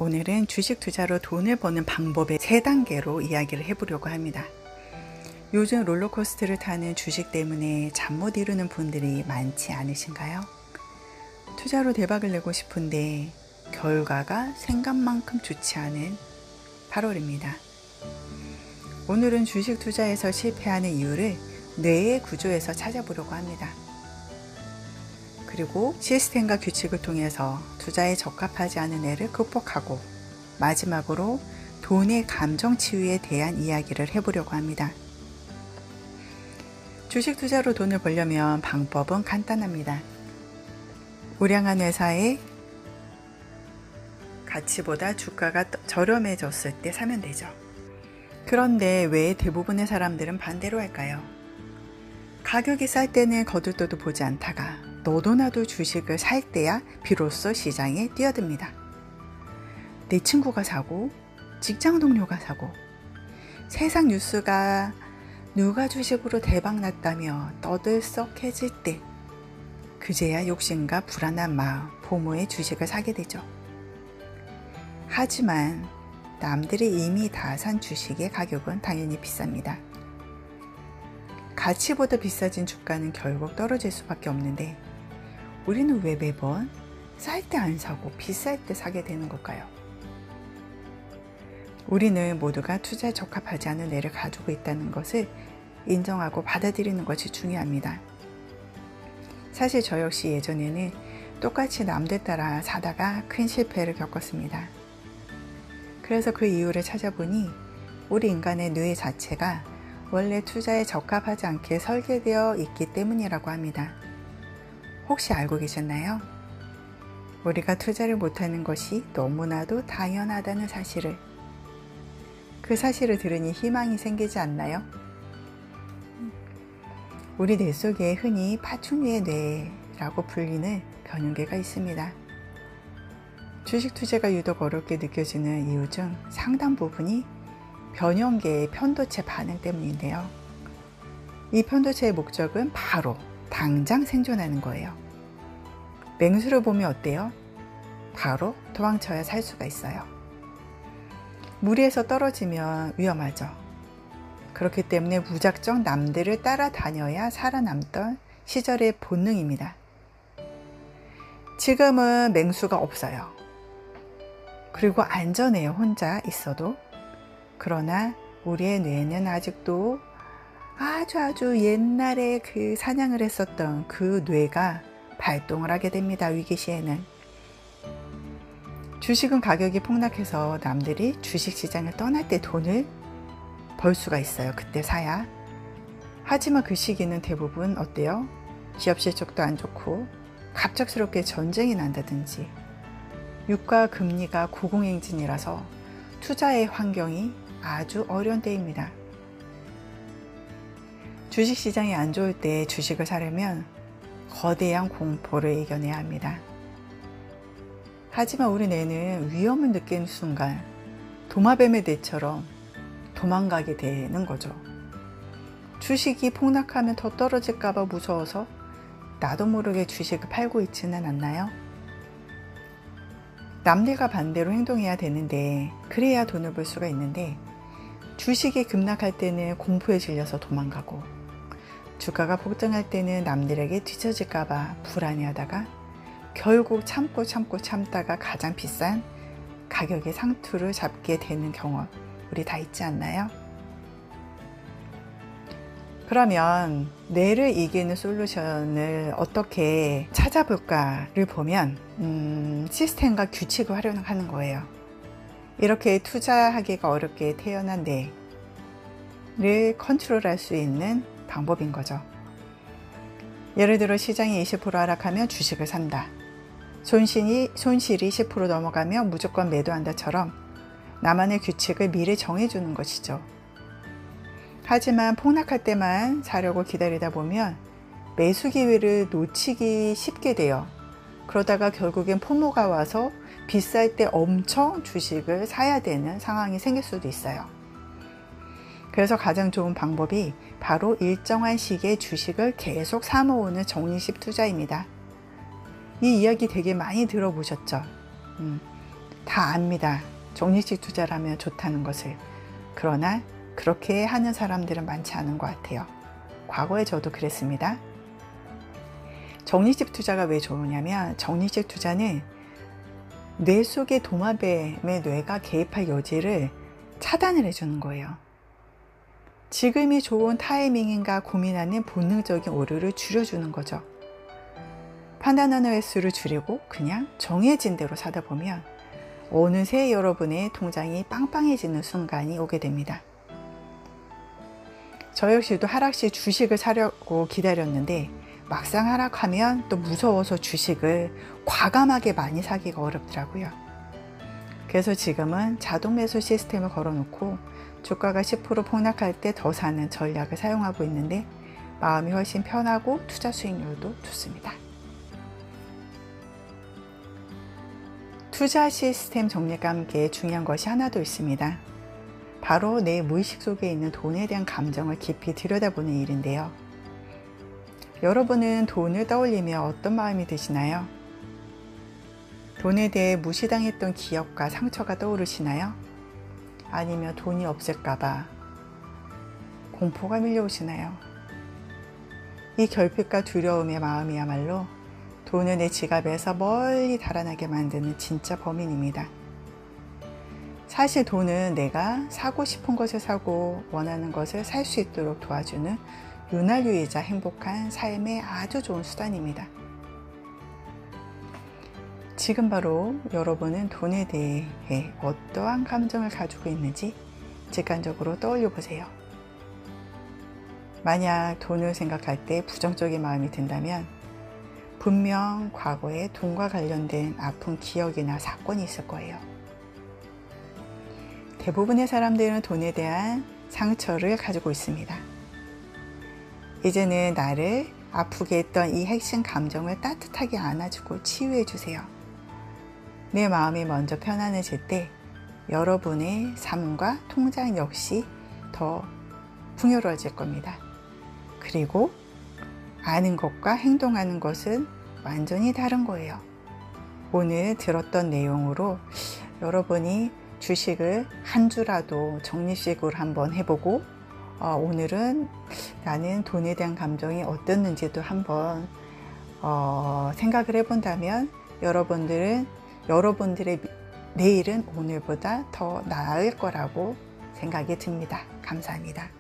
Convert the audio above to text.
오늘은 주식 투자로 돈을 버는 방법의 3단계로 이야기를 해보려고 합니다. 요즘 롤러코스터를 타는 주식 때문에 잠 못 이루는 분들이 많지 않으신가요? 투자로 대박을 내고 싶은데 결과가 생각만큼 좋지 않은 8월입니다. 오늘은 주식 투자에서 실패하는 이유를 뇌의 구조에서 찾아보려고 합니다. 그리고 시스템과 규칙을 통해서 투자에 적합하지 않은 애를 극복하고 마지막으로 돈의 감정 치유에 대한 이야기를 해보려고 합니다. 주식 투자로 돈을 벌려면 방법은 간단합니다. 우량한 회사의 가치보다 주가가 저렴해졌을 때 사면 되죠. 그런데 왜 대부분의 사람들은 반대로 할까요? 가격이 쌀 때는 거들떠도 보지 않다가 너도나도 주식을 살 때야 비로소 시장에 뛰어듭니다. 내 친구가 사고 직장 동료가 사고 세상 뉴스가 누가 주식으로 대박났다며 떠들썩해질 때 그제야 욕심과 불안한 마음, 포모의 주식을 사게 되죠. 하지만 남들이 이미 다 산 주식의 가격은 당연히 비쌉니다. 가치보다 비싸진 주가는 결국 떨어질 수밖에 없는데 우리는 왜 매번 쌀 때 안 사고 비쌀 때 사게 되는 걸까요? 우리는 모두가 투자에 적합하지 않은 애를 가지고 있다는 것을 인정하고 받아들이는 것이 중요합니다. 사실 저 역시 예전에는 똑같이 남들 따라 사다가 큰 실패를 겪었습니다. 그래서 그 이유를 찾아보니 우리 인간의 뇌 자체가 원래 투자에 적합하지 않게 설계되어 있기 때문이라고 합니다. 혹시 알고 계셨나요? 우리가 투자를 못하는 것이 너무나도 당연하다는 사실을. 그 사실을 들으니 희망이 생기지 않나요? 우리 뇌 속에 흔히 파충류의 뇌라고 불리는 변형계가 있습니다. 주식 투자가 유독 어렵게 느껴지는 이유 중 상당 부분이 변형계의 편도체 반응 때문인데요. 이 편도체의 목적은 바로 당장 생존하는 거예요. 맹수를 보면 어때요? 바로 도망쳐야 살 수가 있어요. 무리에서 떨어지면 위험하죠. 그렇기 때문에 무작정 남들을 따라다녀야 살아남던 시절의 본능입니다. 지금은 맹수가 없어요. 그리고 안전해요, 혼자 있어도. 그러나 우리의 뇌는 아직도 아주 옛날에 그 사냥을 했었던 그 뇌가 발동을 하게 됩니다. 위기 시에는. 주식은 가격이 폭락해서 남들이 주식시장을 떠날 때 돈을 벌 수가 있어요. 그때 사야. 하지만 그 시기는 대부분 어때요? 기업 실적도 안 좋고 갑작스럽게 전쟁이 난다든지 유가 금리가 고공행진이라서 투자의 환경이 아주 어려운 때입니다. 주식시장이 안 좋을 때 주식을 사려면 거대한 공포를 이겨내야 합니다. 하지만 우리 뇌는 위험을 느끼는 순간 도마뱀의 뇌처럼 도망가게 되는 거죠. 주식이 폭락하면 더 떨어질까봐 무서워서 나도 모르게 주식을 팔고 있지는 않나요? 남들과 반대로 행동해야 되는데 그래야 돈을 벌 수가 있는데 주식이 급락할 때는 공포에 질려서 도망가고 주가가 폭등할 때는 남들에게 뒤처질까봐 불안해하다가 결국 참다가 가장 비싼 가격의 상투를 잡게 되는 경험 우리 다 있지 않나요? 그러면 뇌를 이기는 솔루션을 어떻게 찾아볼까를 보면 시스템과 규칙을 활용하는 거예요. 이렇게 투자하기가 어렵게 태어난 뇌를 컨트롤할 수 있는 방법인 거죠. 예를 들어 시장이 20% 하락하면 주식을 산다. 손실이 10% 넘어가면 무조건 매도한다처럼 나만의 규칙을 미리 정해주는 것이죠. 하지만 폭락할 때만 사려고 기다리다 보면 매수 기회를 놓치기 쉽게 돼요. 그러다가 결국엔 포모가 와서 비쌀 때 엄청 주식을 사야 되는 상황이 생길 수도 있어요. 그래서 가장 좋은 방법이 바로 일정한 시기에 주식을 계속 사모으는 적립식 투자입니다. 이 이야기 되게 많이 들어보셨죠? 다 압니다. 적립식 투자라면 좋다는 것을. 그러나 그렇게 하는 사람들은 많지 않은 것 같아요. 과거에 저도 그랬습니다. 적립식 투자가 왜 좋으냐면, 적립식 투자는 뇌 속의 도마뱀의 뇌가 개입할 여지를 차단을 해주는 거예요. 지금이 좋은 타이밍인가 고민하는 본능적인 오류를 줄여주는 거죠. 판단하는 횟수를 줄이고 그냥 정해진 대로 사다 보면 어느새 여러분의 통장이 빵빵해지는 순간이 오게 됩니다. 저 역시도 하락시 주식을 사려고 기다렸는데 막상 하락하면 또 무서워서 주식을 과감하게 많이 사기가 어렵더라고요. 그래서 지금은 자동 매수 시스템을 걸어놓고 주가가 10% 폭락할 때 더 사는 전략을 사용하고 있는데 마음이 훨씬 편하고 투자 수익률도 좋습니다. 투자 시스템 정리과 함께 중요한 것이 하나 더 있습니다. 바로 내 무의식 속에 있는 돈에 대한 감정을 깊이 들여다보는 일인데요. 여러분은 돈을 떠올리며 어떤 마음이 드시나요? 돈에 대해 무시당했던 기억과 상처가 떠오르시나요? 아니면 돈이 없을까봐 공포가 밀려오시나요? 이 결핍과 두려움의 마음이야말로 돈을 내 지갑에서 멀리 달아나게 만드는 진짜 범인입니다. 사실 돈은 내가 사고 싶은 것을 사고 원하는 것을 살 수 있도록 도와주는 윤활유이자 행복한 삶의 아주 좋은 수단입니다. 지금 바로 여러분은 돈에 대해 어떠한 감정을 가지고 있는지 직관적으로 떠올려 보세요. 만약 돈을 생각할 때 부정적인 마음이 든다면 분명 과거에 돈과 관련된 아픈 기억이나 사건이 있을 거예요. 대부분의 사람들은 돈에 대한 상처를 가지고 있습니다. 이제는 나를 아프게 했던 이 핵심 감정을 따뜻하게 안아주고 치유해 주세요. 내 마음이 먼저 편안해질 때 여러분의 삶과 통장 역시 더 풍요로워질 겁니다. 그리고 아는 것과 행동하는 것은 완전히 다른 거예요. 오늘 들었던 내용으로 여러분이 주식을 한 주라도 적립식으로 한번 해보고 오늘은 나는 돈에 대한 감정이 어땠는지도 한번 생각을 해본다면 여러분들의 내일은 오늘보다 더 나을 거라고 생각이 듭니다. 감사합니다.